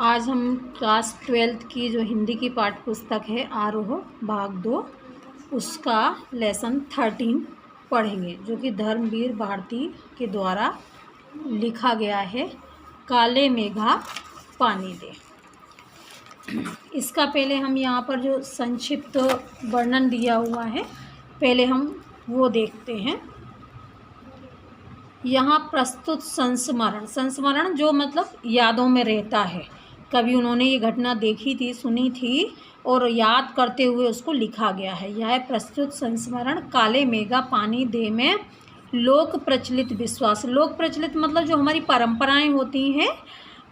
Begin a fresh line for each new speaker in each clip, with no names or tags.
आज हम class 12th की जो हिंदी की पाठ्य पुस्तक है आरोह भाग 2 उसका लेसन 13 पढ़ेंगे, जो कि धर्मवीर भारती के द्वारा लिखा गया है। काले मेघा पानी दे। इसका पहले हम यहाँ पर जो संक्षिप्त वर्णन दिया हुआ है, पहले हम वो देखते हैं। यहाँ प्रस्तुत संस्मरण जो मतलब यादों में रहता है। कभी उन्होंने ये घटना देखी थी, सुनी थी और याद करते हुए उसको लिखा गया है। यह प्रस्तुत संस्मरण काले मेघा पानी दे में लोक प्रचलित विश्वास, लोक प्रचलित मतलब जो हमारी परंपराएं होती हैं,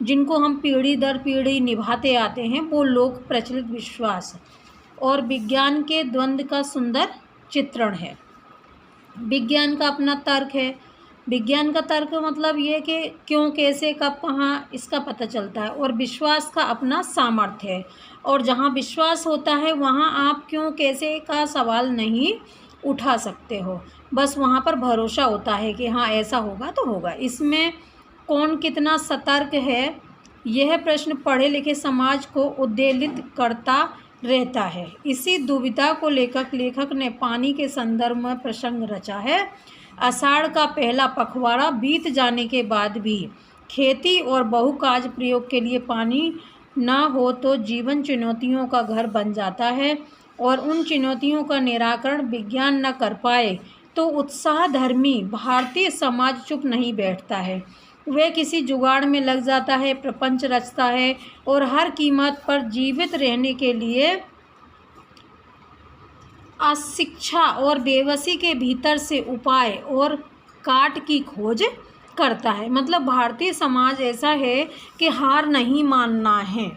जिनको हम पीढ़ी दर पीढ़ी निभाते आते हैं, वो लोक प्रचलित विश्वास और विज्ञान के द्वंद्व का सुंदर चित्रण है। विज्ञान का अपना तर्क है। विज्ञान का तर्क मतलब ये कि क्यों, कैसे, कब, कहाँ, इसका पता चलता है। और विश्वास का अपना सामर्थ्य है। और जहाँ विश्वास होता है वहाँ आप क्यों, कैसे का सवाल नहीं उठा सकते हो, बस वहाँ पर भरोसा होता है कि हाँ ऐसा होगा तो होगा। इसमें कौन कितना सतर्क है, यह प्रश्न पढ़े लिखे समाज को उद्वेलित करता रहता है। इसी दुविधा को लेखक ने पानी के संदर्भ में प्रसंग रचा है। आषाढ़ का पहला पखवाड़ा बीत जाने के बाद भी खेती और बहुकाज प्रयोग के लिए पानी ना हो तो जीवन चुनौतियों का घर बन जाता है, और उन चुनौतियों का निराकरण विज्ञान न कर पाए तो उत्साहधर्मी भारतीय समाज चुप नहीं बैठता है। वह किसी जुगाड़ में लग जाता है, प्रपंच रचता है और हर कीमत पर जीवित रहने के लिए अशिक्षा और बेबसी के भीतर से उपाय और काट की खोज करता है। मतलब भारतीय समाज ऐसा है कि हार नहीं मानना है।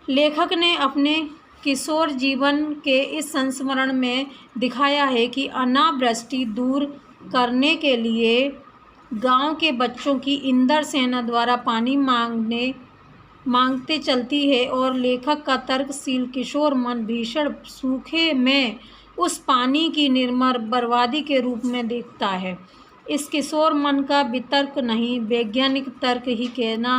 लेखक ने अपने किशोर जीवन के इस संस्मरण में दिखाया है कि अनावृष्टि दूर करने के लिए गांव के बच्चों की इंदर सेना द्वारा पानी मांगते चलती है, और लेखक का तर्कशील किशोर मन भीषण सूखे में उस पानी की निर्मल बर्बादी के रूप में देखता है। इस किशोर मन का वितर्क नहीं, वैज्ञानिक तर्क ही कहना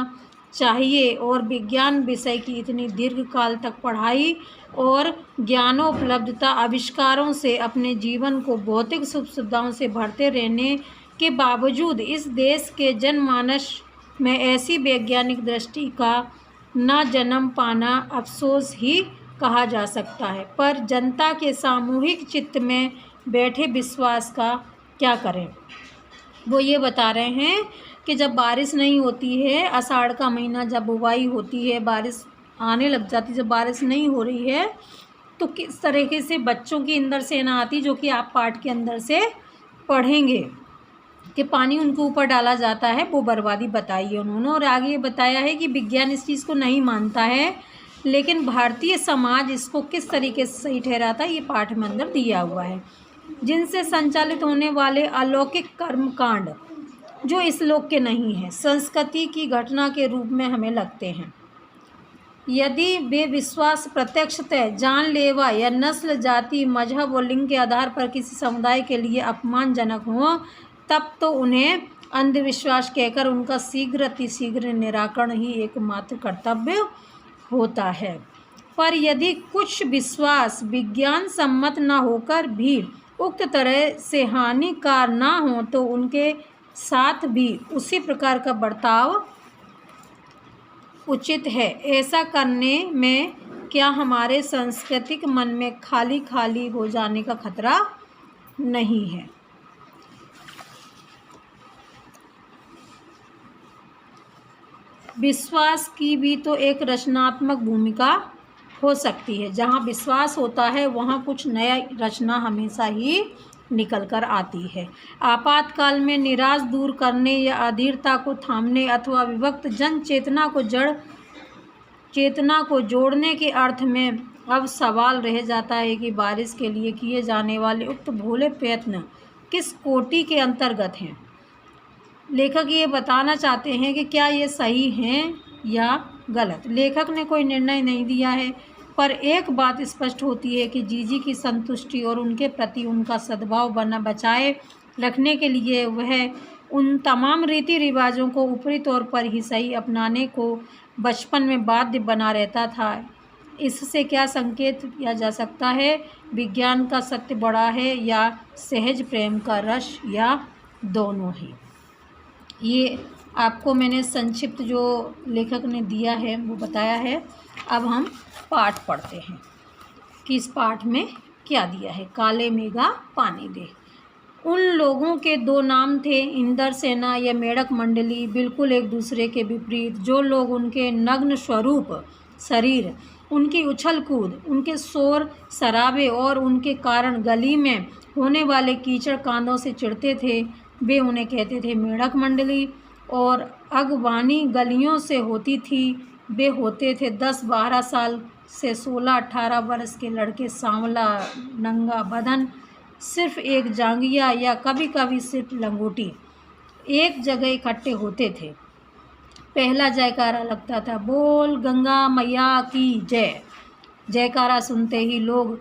चाहिए। और विज्ञान विषय की इतनी दीर्घ काल तक पढ़ाई और ज्ञानोपलब्धता, आविष्कारों से अपने जीवन को भौतिक सुख सुविधाओं से भरते रहने के बावजूद इस देश के जनमानस में ऐसी वैज्ञानिक दृष्टि का न जन्म पाना अफसोस ही कहा जा सकता है। पर जनता के सामूहिक चित्त में बैठे विश्वास का क्या करें। वो ये बता रहे हैं कि जब बारिश नहीं होती है, आषाढ़ का महीना जब बुवाई होती है, बारिश आने लग जाती है, जब बारिश नहीं हो रही है तो किस तरीके से बच्चों की इंदर सेना आती, जो कि आप पाठ के अंदर से पढ़ेंगे कि पानी उनके ऊपर डाला जाता है, वो बर्बादी बताई है उन्होंने। और आगे ये बताया है कि विज्ञान इस चीज़ को नहीं मानता है, लेकिन भारतीय समाज इसको किस तरीके से सही ठहराता है, ये पाठ में अंदर दिया हुआ है। जिनसे संचालित होने वाले अलौकिक कर्मकांड जो इस लोक के नहीं हैं, संस्कृति की घटना के रूप में हमें लगते हैं। यदि वे विश्वास प्रत्यक्षतः जानलेवा या नस्ल, जाति, मजहब और लिंग के आधार पर किसी समुदाय के लिए अपमानजनक हों, तब तो उन्हें अंधविश्वास कहकर उनका शीघ्र अतिशीघ्र निराकरण ही एकमात्र कर्तव्य होता है। पर यदि कुछ विश्वास विज्ञान सम्मत न होकर भी उक्त तरह से हानिकार न हो तो उनके साथ भी उसी प्रकार का बर्ताव उचित है। ऐसा करने में क्या हमारे सांस्कृतिक मन में खाली खाली हो जाने का खतरा नहीं है। विश्वास की भी तो एक रचनात्मक भूमिका हो सकती है। जहाँ विश्वास होता है वहाँ कुछ नया रचना हमेशा ही निकल कर आती है। आपातकाल में निराश दूर करने या अधीरता को थामने अथवा विभक्त जन चेतना को जोड़ने के अर्थ में अब सवाल रह जाता है कि बारिश के लिए किए जाने वाले उक्त भोले प्रयत्न किस कोटि के अंतर्गत हैं। लेखक ये बताना चाहते हैं कि क्या ये सही हैं या गलत। लेखक ने कोई निर्णय नहीं दिया है, पर एक बात स्पष्ट होती है कि जीजी की संतुष्टि और उनके प्रति उनका सद्भाव बचाए रखने के लिए वह उन तमाम रीति रिवाजों को ऊपरी तौर पर ही सही अपनाने को बचपन में बाध्य बना रहता था। इससे क्या संकेत किया जा सकता है? विज्ञान का सत्य बड़ा है या सहज प्रेम का रस, या दोनों ही? ये आपको मैंने संक्षिप्त जो लेखक ने दिया है वो बताया है। अब हम पाठ पढ़ते हैं कि इस पाठ में क्या दिया है। काले मेघा पानी दे। उन लोगों के दो नाम थे, इंद्रसेना या मेढक मंडली, बिल्कुल एक दूसरे के विपरीत। जो लोग उनके नग्न स्वरूप शरीर, उनकी उछल कूद, उनके शोर शराबे और उनके कारण गली में होने वाले कीचड़ कांदों से चिढ़ते थे, वे उन्हें कहते थे मेढक मंडली। और अगवानी गलियों से होती थी। वे होते थे 10-12 साल से 16-18 वर्ष के लड़के, सांवला, नंगा बदन, सिर्फ एक जांघिया या कभी कभी सिर्फ लंगोटी, एक जगह इकट्ठे होते थे। पहला जयकारा लगता था, बोल गंगा मैया की जय। जयकारा सुनते ही लोग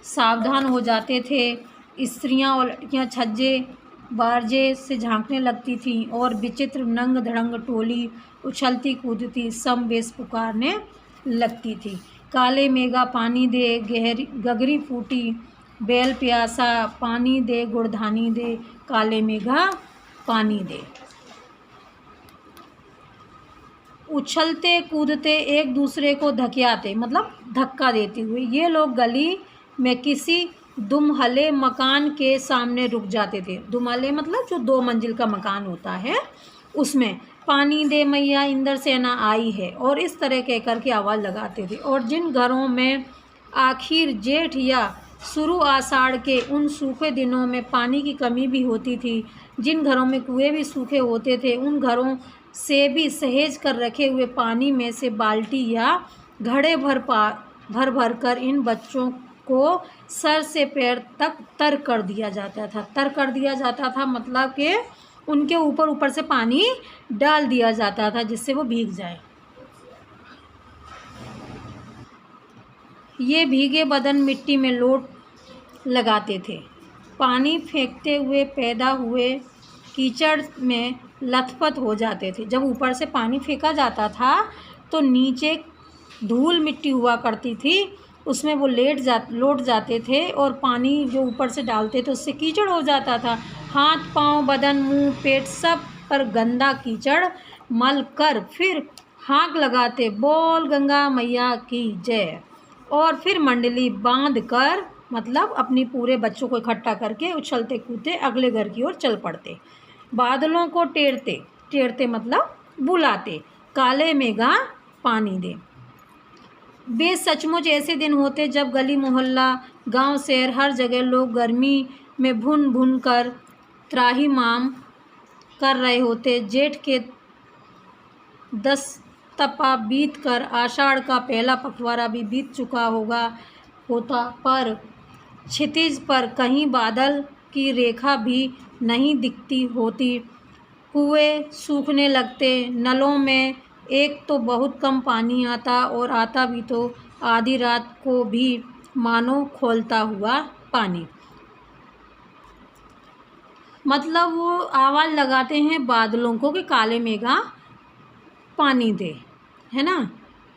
सावधान हो जाते थे। स्त्रियां और लड़कियां छज्जे बारजे से झांकने लगती थीं और विचित्र नंग धड़ंग टोली उछलती कूदती समवेश पुकारने लगती थी। काले मेघा पानी दे, गहरी गगरी फूटी, बैल प्यासा पानी दे, गुड़धानी दे, काले मेघा पानी दे। उछलते कूदते एक दूसरे को धकियाते, मतलब धक्का देते हुए, ये लोग गली में किसी दुमहले मकान के सामने रुक जाते थे। दुमहले मतलब जो 2 मंजिल का मकान होता है उसमें, पानी दे मैया इंद्रसेना आई है, और इस तरह कह कर के आवाज़ लगाते थे। और जिन घरों में आखिर जेठ या शुरू आषाढ़ के उन सूखे दिनों में पानी की कमी भी होती थी, जिन घरों में कुएं भी सूखे होते थे, उन घरों से भी सहेज कर रखे हुए पानी में से बाल्टी या घड़े भर कर इन बच्चों को सर से पैर तक तर कर दिया जाता था। तर कर दिया जाता था मतलब कि उनके ऊपर से पानी डाल दिया जाता था जिससे वो भीग जाए। ये भीगे बदन मिट्टी में लोट लगाते थे। पानी फेंकते हुए पैदा हुए कीचड़ में लथपथ हो जाते थे। जब ऊपर से पानी फेंका जाता था तो नीचे धूल मिट्टी हुआ करती थी, उसमें वो लौट जाते थे, और पानी जो ऊपर से डालते थे उससे कीचड़ हो जाता था। हाथ पांव बदन मुंह पेट सब पर गंदा कीचड़ मल कर फिर हाँक लगाते, बोल गंगा मैया की जय। और फिर मंडली बांध कर, मतलब अपनी पूरे बच्चों को इकट्ठा करके उछलते कूदते अगले घर की ओर चल पड़ते। बादलों को टेरते मतलब बुलाते, काले मेघा पानी दे। वे सचमुच ऐसे दिन होते जब गली मोहल्ला गांव शहर हर जगह लोग गर्मी में भुन भुन कर त्राहिमाम कर रहे होते। जेठ के 10 तपा बीत कर आषाढ़ का पहला पखवाड़ा भी बीत चुका होता, पर क्षितिज पर कहीं बादल की रेखा भी नहीं दिखती होती। कुएं सूखने लगते, नलों में एक तो बहुत कम पानी आता, और आता भी तो आधी रात को भी मानो खोलता हुआ पानी। मतलब वो आवाज़ लगाते हैं बादलों को कि काले मेघा पानी दे, है ना।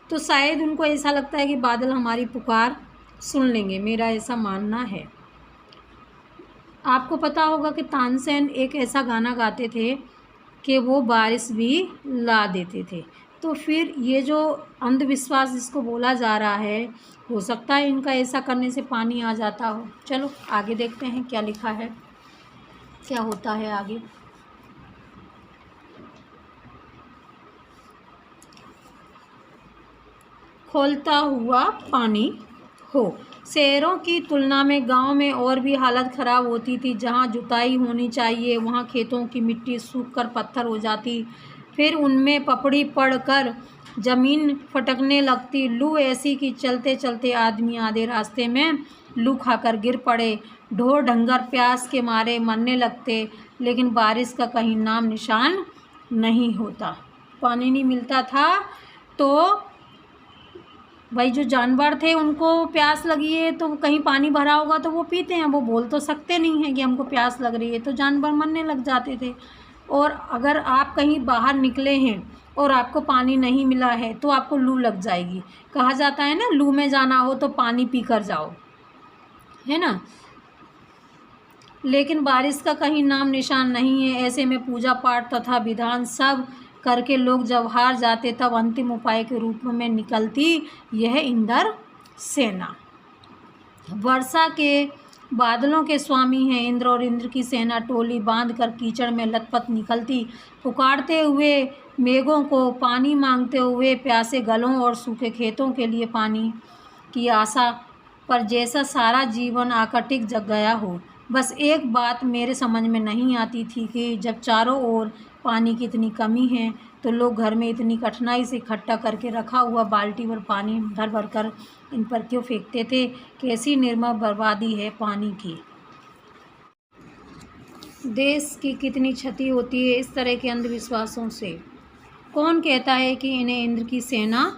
तो शायद उनको ऐसा लगता है कि बादल हमारी पुकार सुन लेंगे, मेरा ऐसा मानना है। आपको पता होगा कि तानसेन एक ऐसा गाना गाते थे कि वो बारिश भी ला देते थे। तो फिर ये जो अंधविश्वास जिसको बोला जा रहा है, हो सकता है इनका ऐसा करने से पानी आ जाता हो। चलो आगे देखते हैं क्या लिखा है, क्या होता है आगे। खोलता हुआ पानी हो। शहरों की तुलना में गांव में और भी हालत ख़राब होती थी। जहां जुताई होनी चाहिए वहां खेतों की मिट्टी सूख कर पत्थर हो जाती, फिर उनमें पपड़ी पड़कर ज़मीन फटकने लगती। लू ऐसी कि चलते चलते आदमी आधे रास्ते में लू खाकर गिर पड़े। ढोर ढंगर प्यास के मारे मरने लगते, लेकिन बारिश का कहीं नाम निशान नहीं होता। पानी नहीं मिलता था तो भाई जो जानवर थे उनको प्यास लगी है तो कहीं पानी भरा होगा तो वो पीते हैं, वो बोल तो सकते नहीं हैं कि हमको प्यास लग रही है, तो जानवर मरने लग जाते थे। और अगर आप कहीं बाहर निकले हैं और आपको पानी नहीं मिला है तो आपको लू लग जाएगी। कहा जाता है ना, लू में जाना हो तो पानी पी कर जाओ, है ना। लेकिन बारिश का कहीं नाम निशान नहीं है। ऐसे में पूजा पाठ तथा विधान सब करके लोग जब हार जाते तब अंतिम उपाय के रूप में निकलती यह इंद्र सेना। वर्षा के बादलों के स्वामी हैं इंद्र, और इंद्र की सेना टोली बांधकर कीचड़ में लथपथ निकलती, पुकारते हुए मेघों को, पानी मांगते हुए प्यासे गलों और सूखे खेतों के लिए पानी की आशा पर जैसा सारा जीवन आकटिक जग गया हो। बस एक बात मेरे समझ में नहीं आती थी कि जब चारों ओर पानी की इतनी कमी है तो लोग घर में इतनी कठिनाई से इकट्ठा करके रखा हुआ बाल्टी भर पानी भर भर कर इन पर क्यों फेंकते थे। कैसी निर्मम बर्बादी है पानी की। देश की कितनी क्षति होती है इस तरह के अंधविश्वासों से। कौन कहता है कि इन्हें इंद्र की सेना।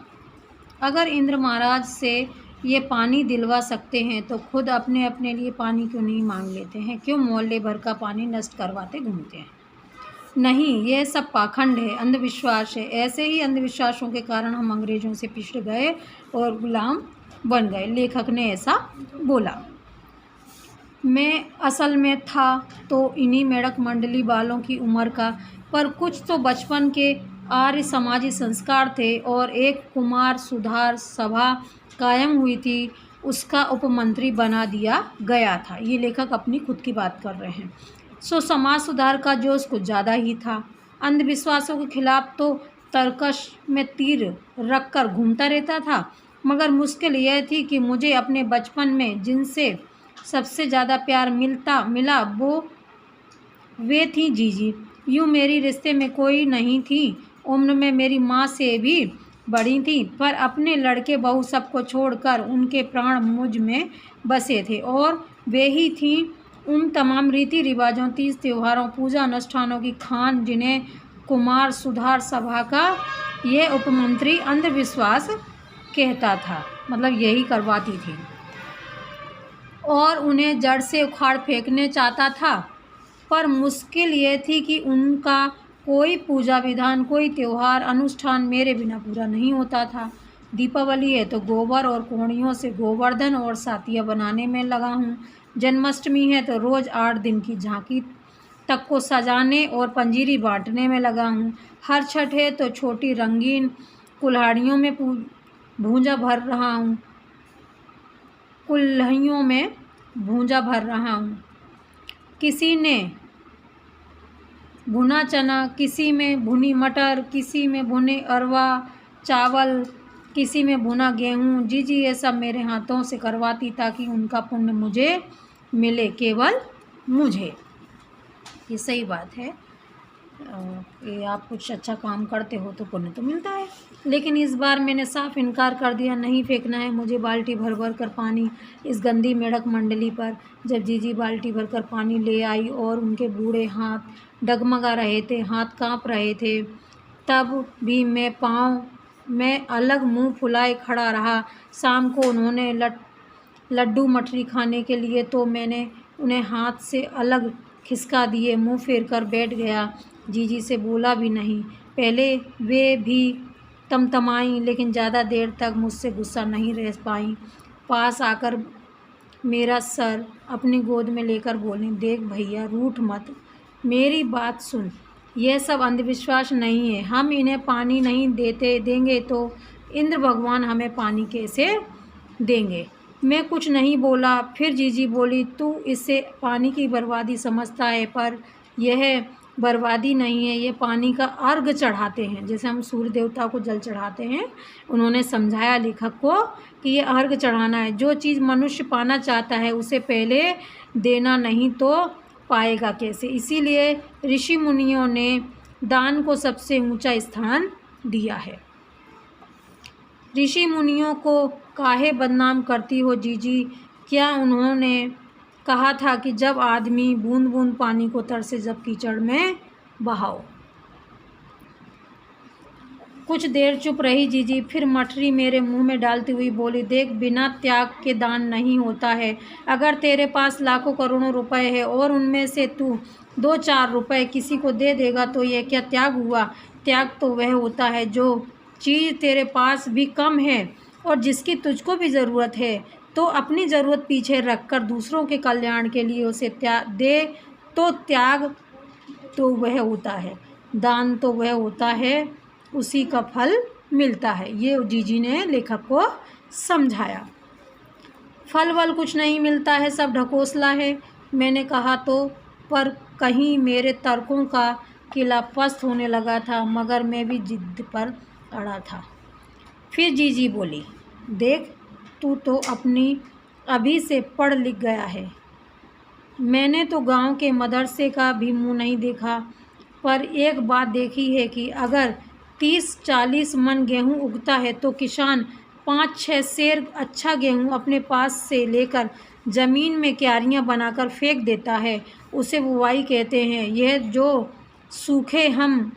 अगर इंद्र महाराज से ये पानी दिलवा सकते हैं तो खुद अपने अपने लिए पानी क्यों नहीं मांग लेते हैं, क्यों मोहल्ले भर का पानी नष्ट करवाते घूमते हैं। नहीं, यह सब पाखंड है, अंधविश्वास है। ऐसे ही अंधविश्वासों के कारण हम अंग्रेज़ों से पिछड़ गए और गुलाम बन गए। लेखक ने ऐसा बोला। मैं असल में था तो इन्हीं मेढक मंडली वालों की उम्र का, पर कुछ तो बचपन के आर्य समाजी संस्कार थे और एक कुमार सुधार सभा कायम हुई थी, उसका उपमंत्री बना दिया गया था। ये लेखक अपनी खुद की बात कर रहे हैं। सो समाज सुधार का जोश कुछ ज़्यादा ही था। अंधविश्वासों के खिलाफ तो तरकश में तीर रख कर घूमता रहता था, मगर मुश्किल यह थी कि मुझे अपने बचपन में जिनसे सबसे ज़्यादा प्यार मिला वे थी जीजी। यूँ मेरी रिश्ते में कोई नहीं थी, उम्र में मेरी माँ से भी बड़ी थी, पर अपने लड़के बहू सबको छोड़कर उनके प्राण मुझ में बसे थे। और वे ही थीं उन तमाम रीति रिवाजों, तीज त्योहारों, पूजा अनुष्ठानों की खान जिन्हें कुमार सुधार सभा का यह उपमंत्री अंधविश्वास कहता था, मतलब यही करवाती थी और उन्हें जड़ से उखाड़ फेंकने चाहता था। पर मुश्किल ये थी कि उनका कोई पूजा विधान, कोई त्यौहार अनुष्ठान मेरे बिना पूरा नहीं होता था। दीपावली है तो गोबर और कोड़ियों से गोवर्धन और सातिया बनाने में लगा हूँ। जन्माष्टमी है तो रोज़ 8 दिन की झांकी तक को सजाने और पंजीरी बांटने में लगा हूँ। हर छठ है तो छोटी रंगीन कुल्हाड़ियों में भूंजा भर रहा हूँ, कुल्हाड़ियों में भूंजा भर रहा हूँ। किसी ने भुना चना, किसी में भुनी मटर, किसी में भुने अरवा चावल, किसी में भुना गेहूँ। जी ये सब मेरे हाथों से करवाती ताकि उनका पुण्य मुझे मिले, केवल मुझे। ये सही बात है कि आप कुछ अच्छा काम करते हो तो पुण्य तो मिलता है। लेकिन इस बार मैंने साफ इनकार कर दिया, नहीं फेंकना है मुझे बाल्टी भर भर कर पानी इस गंदी मेढक मंडली पर। जब जीजी बाल्टी भर कर पानी ले आई और उनके बूढ़े हाथ डगमगा रहे थे, हाथ कांप रहे थे, तब भी मैं पाँव में अलग मुंह फुलाए खड़ा रहा। शाम को उन्होंने लड्डू मठरी खाने के लिए तो मैंने उन्हें हाथ से अलग खिसका दिए, मुंह फेर कर बैठ गया। जीजी से बोला भी नहीं। पहले वे भी तमतमाईं, लेकिन ज़्यादा देर तक मुझसे गुस्सा नहीं रह पाईं। पास आकर मेरा सर अपनी गोद में लेकर बोलें, देख भैया रूठ मत, मेरी बात सुन, यह सब अंधविश्वास नहीं है। हम इन्हें पानी नहीं देंगे तो इंद्र भगवान हमें पानी कैसे देंगे। मैं कुछ नहीं बोला। फिर जीजी बोली, तू इसे पानी की बर्बादी समझता है, पर यह बर्बादी नहीं है, ये पानी का अर्घ चढ़ाते हैं, जैसे हम सूर्य देवता को जल चढ़ाते हैं। उन्होंने समझाया लेखक को कि ये अर्घ चढ़ाना है। जो चीज़ मनुष्य पाना चाहता है उसे पहले देना, नहीं तो पाएगा कैसे। इसीलिए ऋषि मुनियों ने दान को सबसे ऊंचा स्थान दिया है। ऋषि मुनियों को काहे बदनाम करती हो जीजी? क्या उन्होंने कहा था कि जब आदमी बूंद बूंद पानी को तरसे, जब कीचड़ में बहाओ। कुछ देर चुप रही जीजी, फिर मठरी मेरे मुंह में डालती हुई बोली, देख, बिना त्याग के दान नहीं होता है। अगर तेरे पास लाखों करोड़ों रुपए है और उनमें से तू 2-4 रुपए किसी को दे देगा तो ये क्या त्याग हुआ? त्याग तो वह होता है जो चीज़ तेरे पास भी कम है और जिसकी तुझको भी ज़रूरत है, तो अपनी ज़रूरत पीछे रखकर दूसरों के कल्याण के लिए उसे त्याग दे। तो त्याग तो वह होता है, दान तो वह होता है, उसी का फल मिलता है। ये जीजी ने लेखक को समझाया। फल वल कुछ नहीं मिलता है, सब ढकोसला है। मैंने कहा तो, पर कहीं मेरे तर्कों का किला पस्त होने लगा था, मगर मैं भी जिद पर अड़ा था। फिर जीजी बोली, देख, तू तो अपनी अभी से पढ़ लिख गया है। मैंने तो गांव के मदरसे का भी मुंह नहीं देखा, पर एक बात देखी है कि अगर 30-40 मन गेहूं उगता है तो किसान 5-6 सेर अच्छा गेहूं अपने पास से लेकर ज़मीन में क्यारियां बनाकर फेंक देता है। उसे बुवाई कहते हैं। यह जो सूखे हम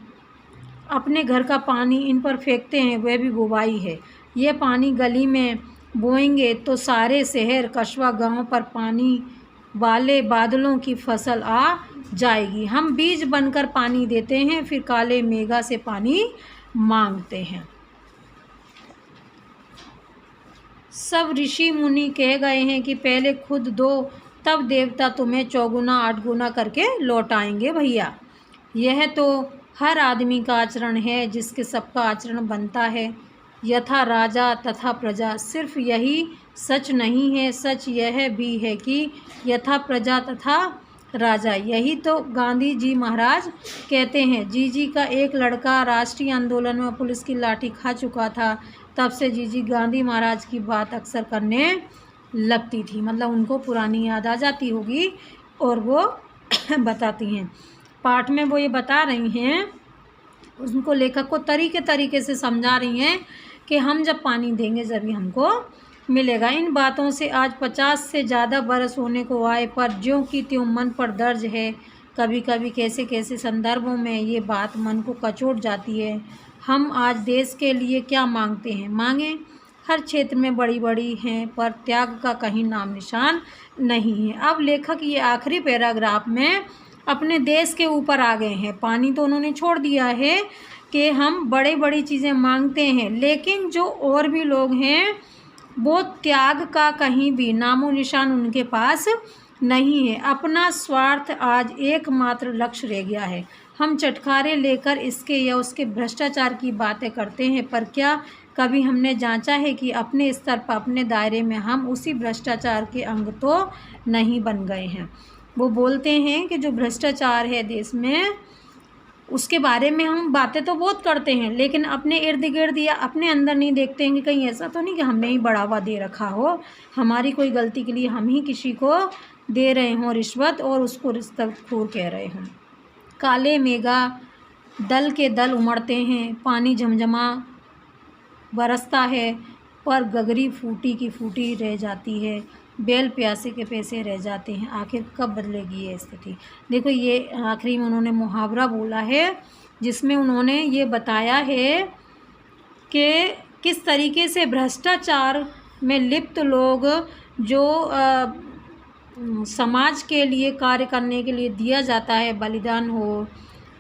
अपने घर का पानी इन पर फेंकते हैं वह भी बुवाई है। यह पानी गली में बोएंगे तो सारे शहर कस्बा गांव पर पानी वाले बादलों की फसल आ जाएगी। हम बीज बनकर पानी देते हैं, फिर काले मेघा से पानी मांगते हैं। सब ऋषि मुनि कह गए हैं कि पहले खुद दो, तब देवता तुम्हें 4-8 करके लौटाएंगे भैया। यह तो हर आदमी का आचरण है, जिसके सबका आचरण बनता है। यथा राजा तथा प्रजा, सिर्फ यही सच नहीं है, सच यह भी है कि यथा प्रजा तथा राजा। यही तो गांधी जी महाराज कहते हैं। जीजी का एक लड़का राष्ट्रीय आंदोलन में पुलिस की लाठी खा चुका था, तब से जीजी गांधी महाराज की बात अक्सर करने लगती थी। मतलब उनको पुरानी याद आ जाती होगी और वो बताती हैं। पाठ में वो ये बता रही हैं, उनको लेखक को तरीके से समझा रही हैं कि हम जब पानी देंगे जभी हमको मिलेगा। इन बातों से आज 50 से ज़्यादा बरस होने को आए, पर ज्यों की त्यों मन पर दर्ज है। कभी कभी कैसे संदर्भों में ये बात मन को कचोट जाती है। हम आज देश के लिए क्या मांगते हैं? मांगें हर क्षेत्र में बड़ी हैं, पर त्याग का कहीं नाम निशान नहीं है। अब लेखक ये आखिरी पैराग्राफ में अपने देश के ऊपर आ गए हैं। पानी तो उन्होंने छोड़ दिया है कि हम बड़ी चीज़ें मांगते हैं, लेकिन जो और भी लोग हैं वो त्याग का कहीं भी नामो निशान उनके पास नहीं है। अपना स्वार्थ आज एकमात्र लक्ष्य रह गया है। हम चटखारे लेकर इसके या उसके भ्रष्टाचार की बातें करते हैं, पर क्या कभी हमने जांचा है कि अपने स्तर पर, अपने दायरे में हम उसी भ्रष्टाचार के अंग तो नहीं बन गए हैं? वो बोलते हैं कि जो भ्रष्टाचार है देश में, उसके बारे में हम बातें तो बहुत करते हैं, लेकिन अपने इर्द गिर्द या अपने अंदर नहीं देखते हैं कि कहीं ऐसा तो नहीं कि हमने ही बढ़ावा दे रखा हो, हमारी कोई गलती के लिए हम ही किसी को दे रहे हों रिश्वत और उसको रिश्वतखोर कह रहे हों। काले मेघा दल के दल उमड़ते हैं, पानी झमझमा बरसता है, पर गगरी फूटी की फूटी रह जाती है, बैल प्यासे के पैसे रह जाते हैं। आखिर कब बदलेगी ये स्थिति? देखो, ये आखिरी में उन्होंने मुहावरा बोला है, जिसमें उन्होंने ये बताया है कि किस तरीके से भ्रष्टाचार में लिप्त लोग जो समाज के लिए कार्य करने के लिए दिया जाता है, बलिदान हो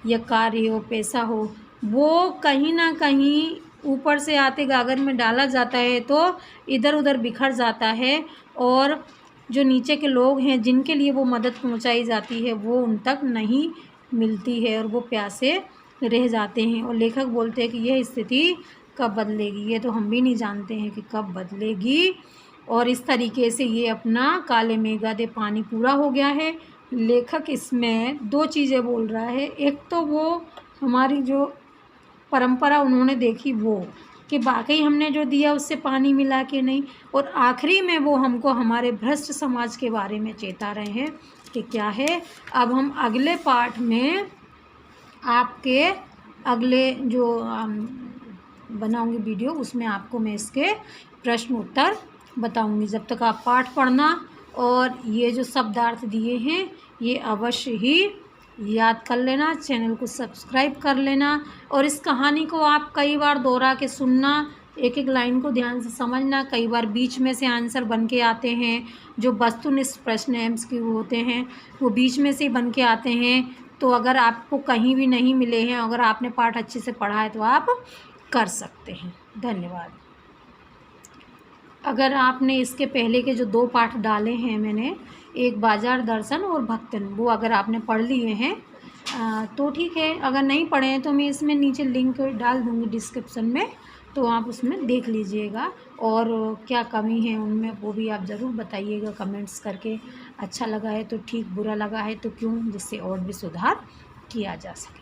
या कार्य हो, पैसा हो, वो कहीं ना कहीं ऊपर से आते गागर में डाला जाता है तो इधर उधर बिखर जाता है, और जो नीचे के लोग हैं जिनके लिए वो मदद पहुंचाई जाती है वो उन तक नहीं मिलती है और वो प्यासे रह जाते हैं। और लेखक बोलते हैं कि यह स्थिति कब बदलेगी, ये तो हम भी नहीं जानते हैं कि कब बदलेगी। और इस तरीके से ये अपना काले मेघा दे पानी पूरा हो गया है। लेखक इसमें 2 चीज़ें बोल रहा है। एक तो वो हमारी जो परंपरा उन्होंने देखी वो कि वाकई हमने जो दिया उससे पानी मिला कि नहीं, और आखिरी में वो हमको हमारे भ्रष्ट समाज के बारे में चेता रहे हैं कि क्या है। अब हम अगले पाठ में आपके अगले जो बनाऊंगी वीडियो, उसमें आपको मैं इसके प्रश्न उत्तर बताऊंगी। जब तक आप पाठ पढ़ना और ये जो शब्दार्थ दिए हैं ये अवश्य ही याद कर लेना, चैनल को सब्सक्राइब कर लेना और इस कहानी को आप कई बार दोहरा के सुनना, एक एक लाइन को ध्यान से समझना। कई बार बीच में से आंसर बन के आते हैं, जो वस्तुनिष्ठ प्रश्न एमसीक्यू होते हैं वो बीच में से ही बन के आते हैं। तो अगर आपको कहीं भी नहीं मिले हैं, अगर आपने पाठ अच्छे से पढ़ा है तो आप कर सकते हैं। धन्यवाद। अगर आपने इसके पहले के जो 2 पाठ डाले हैं मैंने, एक बाजार दर्शन और भक्तन, वो अगर आपने पढ़ लिए हैं तो ठीक है। अगर नहीं पढ़े हैं तो मैं इसमें नीचे लिंक डाल दूँगी डिस्क्रिप्शन में, तो आप उसमें देख लीजिएगा। और क्या कमी है उनमें वो भी आप ज़रूर बताइएगा कमेंट्स करके। अच्छा लगा है तो ठीक, बुरा लगा है तो क्यों, जिससे और भी सुधार किया जा सके।